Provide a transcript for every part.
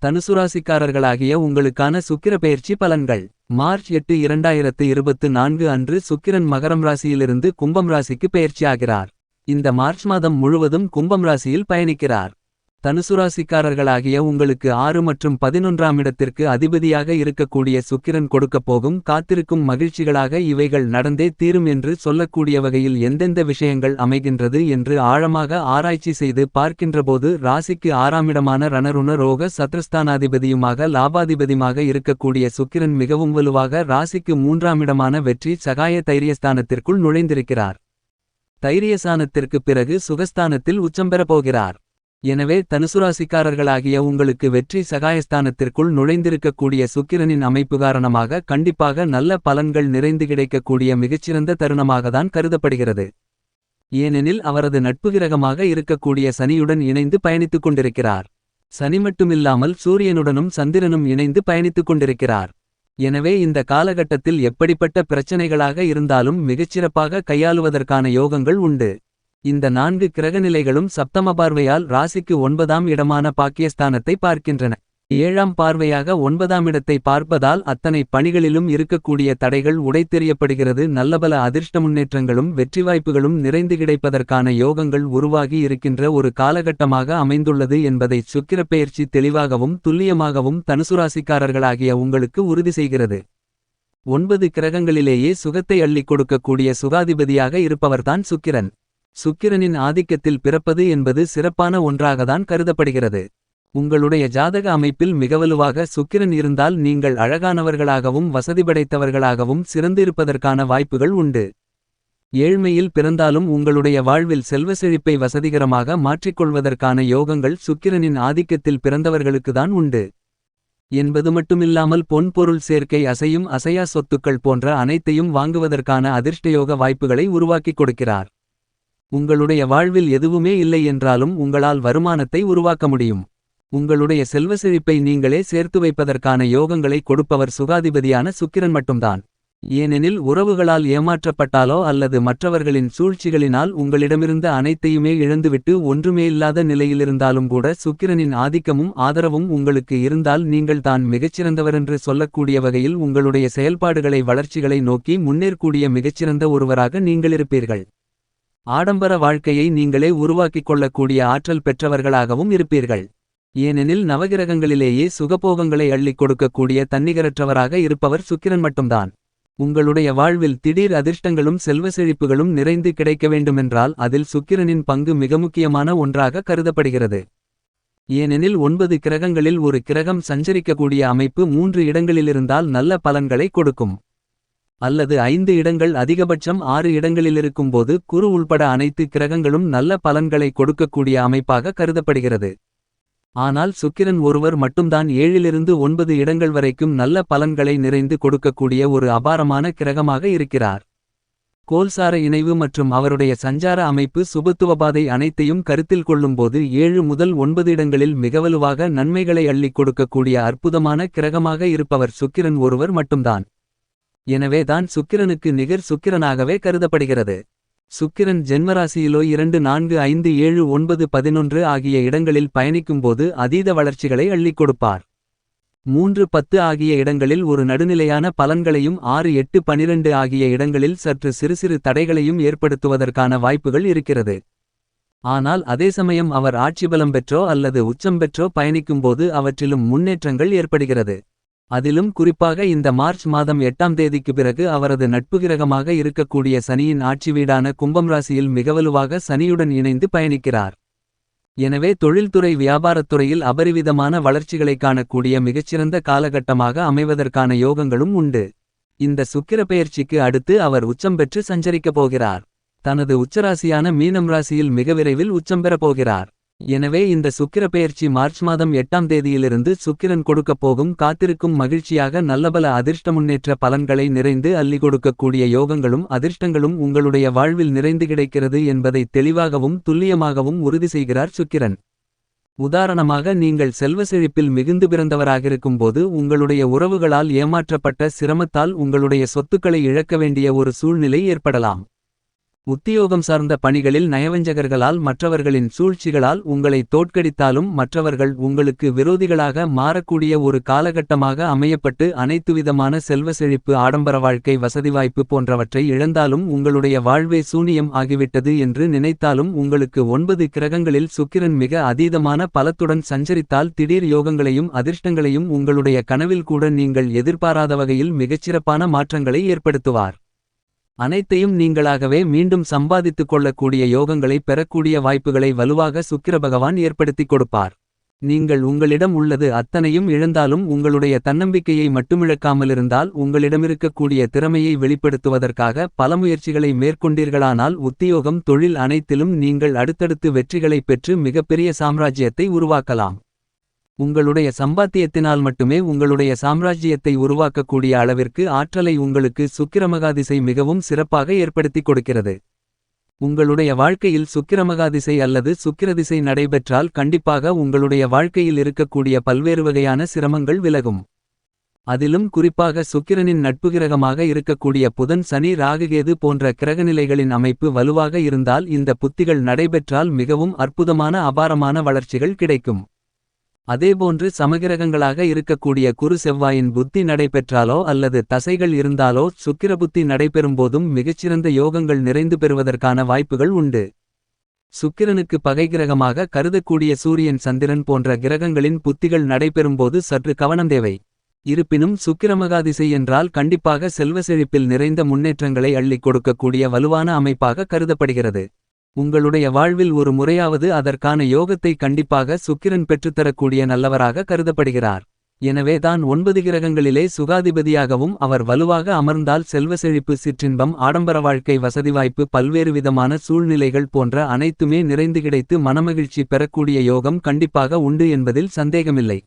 தனுசுராசிக்காரர்களாகிய உங்களுக்கான சுக்கிர பெயர்ச்சி பலன்கள். மார்ச் 8 2024 அன்று சுக்கிரன் மகரம் ராசியிலிருந்து கும்பம் ராசிக்கு பெயர்ச்சியாகிறார். இந்த மார்ச் மாதம் முழுவதும் கும்பம் ராசியில் பயணிக்கிறார். தனுசுராசிக்காரர்களாகிய உங்களுக்கு 6 மற்றும் 11ஆம் இடத்திற்கு அதிபதியாக இருக்கக்கூடிய சுக்கிரன் கொடுக்கப் போகும் காத்திருக்கும் மகிழ்ச்சிகளாக இவைகள் நடந்தே தீரும் என்று சொல்லக்கூடிய வகையில் எந்தெந்த விஷயங்கள் அமைகின்றது என்று ஆழமாக ஆராய்ச்சி செய்து பார்க்கின்றபோது ராசிக்கு 6ஆம் இடமான ரணருண ரோக சத்ருஸ்தானாதிபதியுமாக லாபாதிபதியுமாக இருக்கக்கூடிய சுக்கிரன் மிகவும் வலுவாக ராசிக்கு 3ஆம் இடமான வெற்றி சகாய தைரியஸ்தானத்திற்குள் நுழைந்திருக்கிறார். தைரியஸ்தானத்திற்கு பிறகு சுகஸ்தானத்தில் உச்சம் பெறப் போகிறார். எனவே தனுசுராசிக்காரர்களாகிய உங்களுக்கு வெற்றி சகாயஸ்தானத்திற்குள் நுழைந்திருக்கக்கூடிய சுக்கிரனின் அமைப்பு காரணமாக கண்டிப்பாக நல்ல பலன்கள் நிறைந்து கிடைக்கக்கூடிய மிகச்சிறந்த தருணமாகத்தான் கருதப்படுகிறது. ஏனெனில் அவரது நட்பு கிரகமாக இருக்கக்கூடிய சனியுடன் இணைந்து பயணித்துக் கொண்டிருக்கிறார். சனி மட்டுமில்லாமல் சூரியனுடனும் சந்திரனும் இணைந்து பயணித்துக் கொண்டிருக்கிறார். எனவே இந்த காலகட்டத்தில் எப்படிப்பட்ட பிரச்சனைகளாக இருந்தாலும் மிகச்சிறப்பாக கையாளுவதற்கான யோகங்கள் உண்டு. இந்த 4 கிரகநிலைகளும் சப்தம பார்வையால் ராசிக்கு 9ஆம் இடமான பாக்கியஸ்தானத்தை பார்க்கின்றன. 7ஆம் பார்வையாக 9ஆம் இடத்தை பார்ப்பதால் அத்தனை பணிகளிலும் இருக்கக்கூடிய தடைகள் உடைத்தெறியப்படுகிறது. நல்லபல அதிர்ஷ்ட முன்னேற்றங்களும் வெற்றி வாய்ப்புகளும் நிறைந்து கிடைப்பதற்கான யோகங்கள் உருவாகி இருக்கின்ற ஒரு காலகட்டமாக அமைந்துள்ளது என்பதை சுக்கிர பெயர்ச்சி தெளிவாகவும் துல்லியமாகவும் தனுசுராசிக்காரர்களாகிய உங்களுக்கு உறுதி செய்கிறது. 9 கிரகங்களிலேயே சுகத்தை அள்ளிக் கொடுக்கக்கூடிய சுகாதிபதியாக இருப்பவர்தான் சுக்கிரன். சுக்கிரனின் ஆதிக்கத்தில் பிறப்பது என்பது சிறப்பான ஒன்றாகத்தான் கருதப்படுகிறது. உங்களுடைய ஜாதக அமைப்பில் மிகவலுவாக சுக்கிரன் இருந்தால் நீங்கள் அழகானவர்களாகவும் வசதி படைத்தவர்களாகவும் சிறந்திருப்பதற்கான வாய்ப்புகள் உண்டு. ஏழ்மையில் பிறந்தாலும் உங்களுடைய வாழ்வில் செல்வ செழிப்பை வசதிகரமாக மாற்றிக்கொள்வதற்கான யோகங்கள் சுக்கிரனின் ஆதிக்கத்தில் பிறந்தவர்களுக்குதான் உண்டு என்பது மட்டுமில்லாமல் பொன் பொருள் சேர்க்கை அசையும் அசையா சொத்துக்கள் போன்ற அனைத்தையும் வாங்குவதற்கான அதிர்ஷ்டயோக வாய்ப்புகளை உருவாக்கிக் கொடுக்கிறார். உங்களுடைய வாழ்வில் எதுவுமே இல்லை என்றாலும் உங்களால் வருமானத்தை உருவாக்க முடியும். உங்களுடைய செல்வ செழிப்பை நீங்களே சேர்த்து வைப்பதற்கான யோகங்களை கொடுப்பவர் சுகாதிபதியான சுக்கிரன் மட்டும்தான். ஏனெனில் உறவுகளால் ஏமாற்றப்பட்டாலோ அல்லது மற்றவர்களின் சூழ்ச்சிகளினால் உங்களிடமிருந்த அனைத்தையுமே இழந்துவிட்டு ஒன்றுமே இல்லாத நிலையிலிருந்தாலும் கூட சுக்கிரனின் ஆதிக்கமும் ஆதரவும் உங்களுக்கு இருந்தால் நீங்கள் தான் மிகச்சிறந்தவரென்று சொல்லக்கூடிய வகையில் உங்களுடைய செயல்பாடுகளை வளர்ச்சிகளை நோக்கி முன்னேறக்கூடிய மிகச்சிறந்த ஒருவராக நீங்களிருப்பீர்கள். ஆடம்பர வாழ்க்கையை நீங்களே உருவாக்கிக் கொள்ளக்கூடிய ஆற்றல் பெற்றவர்களாகவும் இருப்பீர்கள். ஏனெனில் நவகிரகங்களிலேயே சுகபோகங்களை அள்ளிக் கொடுக்கக்கூடிய தன்னிகரற்றவராக இருப்பவர் சுக்கிரன் மட்டும்தான். உங்களுடைய வாழ்வில் திடீர் அதிர்ஷ்டங்களும் செல்வ செழிப்புகளும் நிறைந்து கிடைக்க வேண்டுமென்றால் அதில் சுக்கிரனின் பங்கு மிக முக்கியமான ஒன்றாக கருதப்படுகிறது. ஏனெனில் 9 கிரகங்களில் ஒரு கிரகம் சஞ்சரிக்கக்கூடிய அமைப்பு 3 இடங்களிலிருந்தால் நல்ல பலன்களை கொடுக்கும். அல்லது 5 இடங்கள் அதிகபட்சம் 6 இடங்களிலிருக்கும்போது குரு உள்பட அனைத்து கிரகங்களும் நல்ல பலன்களை கொடுக்கக்கூடிய அமைப்பாக கருதப்படுகிறது. ஆனால் சுக்கிரன் ஒருவர் மட்டும்தான் 7லிருந்து 9 இடங்கள் வரைக்கும் நல்ல பலன்களை நிறைந்து கொடுக்கக்கூடிய ஒரு அபாரமான கிரகமாக இருக்கிறார். கோல்சார இணைவு மற்றும் அவருடைய சஞ்சார அமைப்பு சுபத்துவபாதை அனைத்தையும் கருத்தில் கொள்ளும்போது 7 முதல் 9 இடங்களில் மிகவலுவாக நன்மைகளை அள்ளிக் கொடுக்கக்கூடிய அற்புதமான கிரகமாக இருப்பவர் சுக்கிரன் ஒருவர் மட்டும்தான். எனவே தான் சுக்கிரனுக்கு நிகர் சுக்கிரனாகவே கருதப்படுகிறது. சுக்கிரன் ஜென்மராசியிலோ 2 4 5 7 9 11 ஆகிய இடங்களில் பயணிக்கும்போது அதீத வளர்ச்சிகளை அள்ளிக் கொடுப்பார். 3 10 ஆகிய இடங்களில் ஒரு நடுநிலையான பலன்களையும் 6 8 12 ஆகிய இடங்களில் சற்று சிறு சிறு தடைகளையும் ஏற்படுத்துவதற்கான வாய்ப்புகள் இருக்கிறது. ஆனால் அதே சமயம் அவர் ஆட்சிபலம் பெற்றோ அல்லது உச்சம் பெற்றோ பயணிக்கும்போது அவற்றிலும் முன்னேற்றங்கள் ஏற்படுகிறது. அதிலும் குறிப்பாக இந்த மார்ச் மாதம் 8ஆம் தேதிக்கு பிறகு அவரது நட்புகிரகமாக இருக்கக்கூடிய சனியின் ஆட்சி வீடான கும்பம் ராசியில் மிகவலுவாக சனியுடன் இணைந்து பயணிக்கிறார். எனவே தொழில்துறை வியாபாரத்துறையில் அபரிவிதமான வளர்ச்சிகளை காணக்கூடிய மிகச்சிறந்த காலகட்டமாக அமைவதற்கான யோகங்களும் உண்டு. இந்த சுக்கிர பெயர்ச்சிக்கு அடுத்து அவர் உச்சம் பெற்று சஞ்சரிக்கப் போகிறார். தனது உச்சராசியான மீனம் ராசியில் மிக விரைவில் உச்சம் பெறப் போகிறார். எனவே இந்த சுக்கிர பெயர்ச்சி மார்ச் மாதம் 8ஆம் தேதியிலிருந்து சுக்கிரன் கொடுக்கப் போகும் காத்திருக்கும் மகிழ்ச்சியாக நல்லபல அதிர்ஷ்ட முன்னேற்ற பலன்களை நிறைந்து அள்ளி கொடுக்கக்கூடிய யோகங்களும் அதிர்ஷ்டங்களும் உங்களுடைய வாழ்வில் நிறைந்து கிடைக்கிறது என்பதை தெளிவாகவும் துல்லியமாகவும் உறுதி செய்கிறார் சுக்கிரன். உதாரணமாக நீங்கள் செல்வ செழிப்பில் மிகுந்து பிறந்தவராகிருக்கும்போது உங்களுடைய உறவுகளால் ஏமாற்றப்பட்ட சிரமத்தால் உங்களுடைய சொத்துக்களை இழக்க வேண்டிய ஒரு சூழ்நிலை ஏற்படலாம். உத்தியோகம் சார்ந்த பணிகளில் நயவஞ்சகர்களால் மற்றவர்களின் சூழ்ச்சிகளால் உங்களை தோற்கடித்தாலும் மற்றவர்கள் உங்களுக்கு விரோதிகளாக மாறக்கூடிய ஒரு காலகட்டமாக அமையப்பட்டு அனைத்துவிதமான செல்வ செழிப்பு ஆடம்பர வாழ்க்கை வசதிவாய்ப்பு போன்றவற்றை இழந்தாலும் உங்களுடைய வாழ்வே சூனியம் ஆகிவிட்டது என்று நினைத்தாலும் உங்களுக்கு 9 கிரகங்களில் சுக்கிரன் மிக அதீதமான பலத்துடன் சஞ்சரித்தால் திடீர் யோகங்களையும் அதிர்ஷ்டங்களையும் உங்களுடைய கனவில் கூட நீங்கள் எதிர்பாராத வகையில் மிகச்சிறப்பான மாற்றங்களை ஏற்படுத்துவார். அனைத்தையும் நீங்களாகவே மீண்டும் சம்பாதித்துக் கொள்ளக்கூடிய யோகங்களை பெறக்கூடிய வாய்ப்புகளை வலுவாக சுக்கிர பகவான் ஏற்படுத்திக் கொடுப்பார். நீங்கள் உங்களிடம் உள்ளது அத்தனையும் இழந்தாலும் உங்களுடைய தன்னம்பிக்கையை மட்டுமிழக்காமலிருந்தால் உங்களிடமிருக்கக்கூடிய திறமையை வெளிப்படுத்துவதற்காக பல முயற்சிகளை மேற்கொண்டீர்களானால் உத்தியோகம் தொழில் அனைத்திலும் நீங்கள் அடுத்தடுத்து வெற்றிகளை பெற்று மிகப்பெரிய சாம்ராஜ்யத்தை உருவாக்கலாம். உங்களுடைய சம்பாத்தியத்தினால் மட்டுமே உங்களுடைய சாம்ராஜ்யத்தை உருவாக்கக்கூடிய அளவிற்கு ஆற்றலை உங்களுக்கு சுக்கிரமகாதிசை மிகவும் சிறப்பாக ஏற்படுத்திக் கொடுக்கிறது. உங்களுடைய வாழ்க்கையில் சுக்கிரமகாதிசை அல்லது சுக்கிரதிசை நடைபெற்றால் கண்டிப்பாக உங்களுடைய வாழ்க்கையில் இருக்கக்கூடிய பல்வேறு வகையான சிரமங்கள் விலகும். அதிலும் குறிப்பாக சுக்கிரனின் நட்புகிரகமாக இருக்கக்கூடிய புதன் சனி ராகுகேது போன்ற கிரகநிலைகளின் அமைப்பு வலுவாக இருந்தால் இந்த புத்திகள் நடைபெற்றால் மிகவும் அற்புதமான அபாரமான வளர்ச்சிகள் கிடைக்கும். அதேபோன்று சமகிரகங்களாக இருக்கக்கூடிய குரு செவ்வாயின் புத்தி நடைபெற்றாலோ அல்லது தசைகள் இருந்தாலோ சுக்கிரபுத்தி நடைபெறும்போதும் மிகச்சிறந்த யோகங்கள் நிறைந்து பெறுவதற்கான வாய்ப்புகள் உண்டு. சுக்கிரனுக்கு பகைகிரகமாக கருதக்கூடிய சூரியன் சந்திரன் போன்ற கிரகங்களின் புத்திகள் நடைபெறும்போது சற்று கவனம் தேவை. இருப்பினும் சுக்கிரமகாதிசை என்றால் கண்டிப்பாக செல்வ செழிப்பில் நிறைந்த முன்னேற்றங்களை அள்ளிக் கொடுக்கக்கூடிய வலுவான அமைப்பாக கருதப்படுகிறது. உங்களுடைய வாழ்வில் ஒரு முறையாவது அதற்கான யோகத்தை கண்டிப்பாக சுக்கிரன் பெற்றுத்தரக்கூடிய நல்லவராக கருதப்படுகிறார். எனவே தான் 9 கிரகங்களிலே சுகாதிபதியாகவும் அவர் வலுவாக அமர்ந்தால் செல்வ செழிப்பு சிற்றின்பம் ஆடம்பர வாழ்க்கை வசதிவாய்ப்பு பல்வேறு விதமான சூழ்நிலைகள் போன்ற அனைத்துமே நிறைந்து கிடைத்து மனமகிழ்ச்சி பெறக்கூடிய யோகம் கண்டிப்பாக உண்டு என்பதில் சந்தேகமில்லை.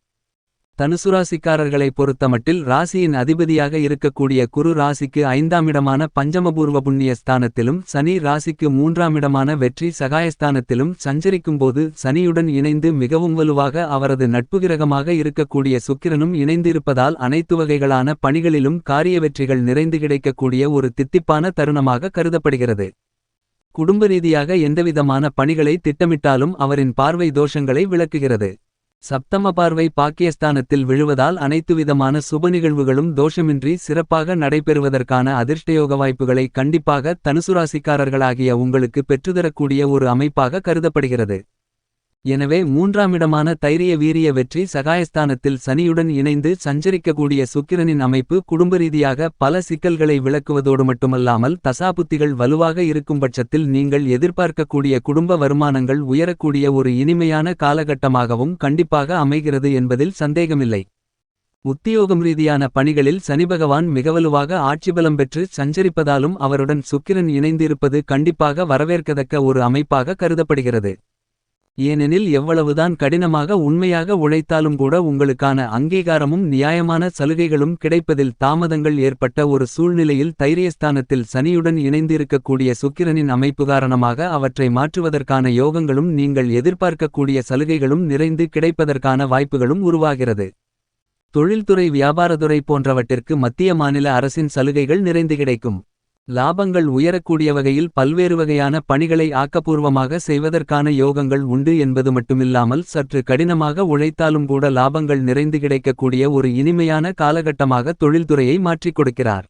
தனுசுராசிக்காரர்களை பொறுத்தமட்டில் ராசியின் அதிபதியாக இருக்கக்கூடிய குரு ராசிக்கு 5ஆம் இடமான பஞ்சமபூர்வ புண்ணிய ஸ்தானத்திலும் சனி ராசிக்கு 3ஆம் இடமான வெற்றி சகாயஸ்தானத்திலும் சஞ்சரிக்கும்போது சனியுடன் இணைந்து மிகவும் வலுவாக அவரது நட்புகிரகமாக இருக்கக்கூடிய சுக்கிரனும் இணைந்து இருப்பதால் அனைத்து வகைகளான பணிகளிலும் காரிய வெற்றிகள் நிறைந்து கிடைக்கக்கூடிய ஒரு தித்திப்பான தருணமாக கருதப்படுகிறது. குடும்ப ரீதியாக எந்தவிதமான பணிகளை திட்டமிட்டாலும் அவரின் பார்வை தோஷங்களை விளக்குகிறது. சப்தம பார்வை பாக்கியஸ்தானத்தில் விழுவதால் அனைத்துவிதமான சுப நிகழ்வுகளும் தோஷமின்றி சிறப்பாக நடைபெறுவதற்கான அதிர்ஷ்டயோக வாய்ப்புகளை கண்டிப்பாக தனுசுராசிக்காரர்களாகிய உங்களுக்கு பெற்றுதரக்கூடிய ஒரு அமைப்பாக கருதப்படுகிறது. எனவே 3ஆம் இடமான தைரிய வீரிய வெற்றி சகாயஸ்தானத்தில் சனியுடன் இணைந்து சஞ்சரிக்கக்கூடிய சுக்கிரனின் அமைப்பு குடும்ப ரீதியாக பல சிக்கல்களை விளக்குவதோடு மட்டுமல்லாமல் தசாபுத்திகள் வலுவாக இருக்கும் பட்சத்தில் நீங்கள் எதிர்பார்க்கக்கூடிய குடும்ப வருமானங்கள் உயரக்கூடிய ஒரு இனிமையான காலகட்டமாகவும் கண்டிப்பாக அமைகிறது என்பதில் சந்தேகமில்லை. உத்தியோகம் ரீதியான பணிகளில் சனிபகவான் மிகவலுவாக ஆட்சிபலம் பெற்று சஞ்சரிப்பதாலும் அவருடன் சுக்கிரன் இணைந்திருப்பது கண்டிப்பாக வரவேற்கத்தக்க ஒரு அமைப்பாக கருதப்படுகிறது. ஏனெனில் எவ்வளவுதான் கடினமாக உண்மையாக உழைத்தாலும் கூட உங்களுக்கான அங்கீகாரமும் நியாயமான சலுகைகளும் கிடைப்பதில் தாமதங்கள் ஏற்பட்ட ஒரு சூழ்நிலையில் தைரியஸ்தானத்தில் சனியுடன் இணைந்திருக்கக்கூடிய சுக்கிரனின் அமைப்பு காரணமாக அவற்றை மாற்றுவதற்கான யோகங்களும் நீங்கள் எதிர்பார்க்கக்கூடிய சலுகைகளும் நிறைந்து கிடைப்பதற்கான வாய்ப்புகளும் உருவாகிறது. தொழில்துறை வியாபாரத்துறை போன்றவற்றிற்கு மத்திய மாநில அரசின் சலுகைகள் நிறைந்து கிடைக்கும். லாபங்கள் உயரக்கூடிய வகையில் பல்வேறு வகையான பணிகளை ஆக்கப்பூர்வமாக செய்வதற்கான யோகங்கள் உண்டு என்பது மட்டுமில்லாமல் சற்று கடினமாக உழைத்தாலும் கூட லாபங்கள் நிறைந்து கிடைக்கக்கூடிய ஒரு இனிமையான காலகட்டமாக தொழில்துறையை மாற்றிக் கொடுக்கிறார்.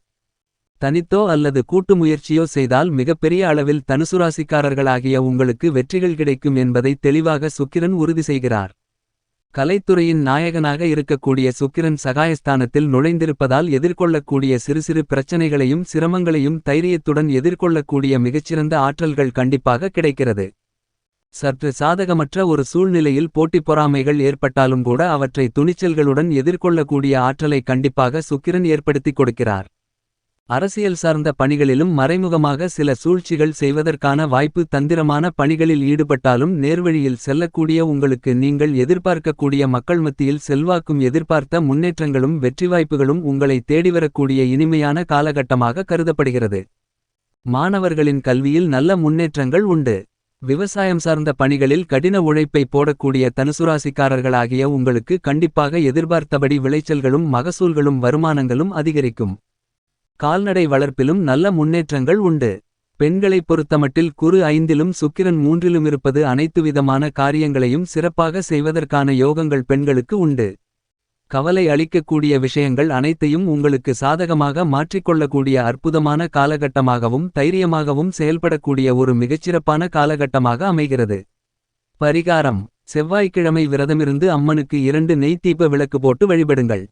தனித்தோ அல்லது கூட்டு முயற்சியோ செய்தால் மிகப்பெரிய அளவில் தனுசுராசிக்காரர்களாகிய உங்களுக்கு வெற்றிகள் கிடைக்கும் என்பதை தெளிவாக சுக்கிரன் உறுதி செய்கிறார். கலைத்துறையின் நாயகனாக இருக்கக்கூடிய சுக்கிரன் சகாயஸ்தானத்தில் நுழைந்திருப்பதால் எதிர்கொள்ளக்கூடிய சிறு சிறு பிரச்சனைகளையும் சிரமங்களையும் தைரியத்துடன் எதிர்கொள்ளக்கூடிய மிகச்சிறந்த ஆற்றல்கள் கண்டிப்பாக கிடைக்கிறது. சற்று சாதகமற்ற ஒரு சூழ்நிலையில் போட்டி பொறாமைகள் ஏற்பட்டாலும் கூட அவற்றை துணிச்சல்களுடன் எதிர்கொள்ளக்கூடிய ஆற்றலை கண்டிப்பாக சுக்கிரன் ஏற்படுத்திக் கொடுக்கிறார். அரசியல் சார்ந்த பணிகளிலும் மறைமுகமாக சில சூழ்ச்சிகள் செய்வதற்கான வாய்ப்பு தந்திரமான பணிகளில் ஈடுபட்டாலும் நேர்வழியில் செல்லக்கூடிய உங்களுக்கு நீங்கள் எதிர்பார்க்கக்கூடிய மக்கள் மத்தியில் செல்வாக்கும் எதிர்பார்த்த முன்னேற்றங்களும் வெற்றி வாய்ப்புகளும் உங்களை தேடிவரக்கூடிய இனிமையான காலகட்டமாக கருதப்படுகிறது. மாணவர்களின் கல்வியில் நல்ல முன்னேற்றங்கள் உண்டு. விவசாயம் சார்ந்த பணிகளில் கடின உழைப்பை போடக்கூடிய தனுசுராசிக்காரர்களாகிய உங்களுக்கு கண்டிப்பாக எதிர்பார்த்தபடி விளைச்சல்களும் மகசூல்களும் வருமானங்களும் அதிகரிக்கும். கால்நடை வளர்ப்பிலும் நல்ல முன்னேற்றங்கள் உண்டு. பெண்களைப் பொறுத்தமட்டில் குரு 5லும் சுக்கிரன் 3லும் இருப்பது அனைத்துவிதமான காரியங்களையும் சிறப்பாக செய்வதற்கான யோகங்கள் பெண்களுக்கு உண்டு. கவலை அளிக்கக்கூடிய விஷயங்கள் அனைத்தையும் உங்களுக்கு சாதகமாக மாற்றிக்கொள்ளக்கூடிய அற்புதமான காலகட்டமாகவும் தைரியமாகவும் செயல்படக்கூடிய ஒரு மிகச்சிறப்பான காலகட்டமாக அமைகிறது. பரிகாரம்: செவ்வாய்க்கிழமை விரதமிருந்து அம்மனுக்கு 2 நெய் தீப விளக்கு போட்டு வழிபடுங்கள்.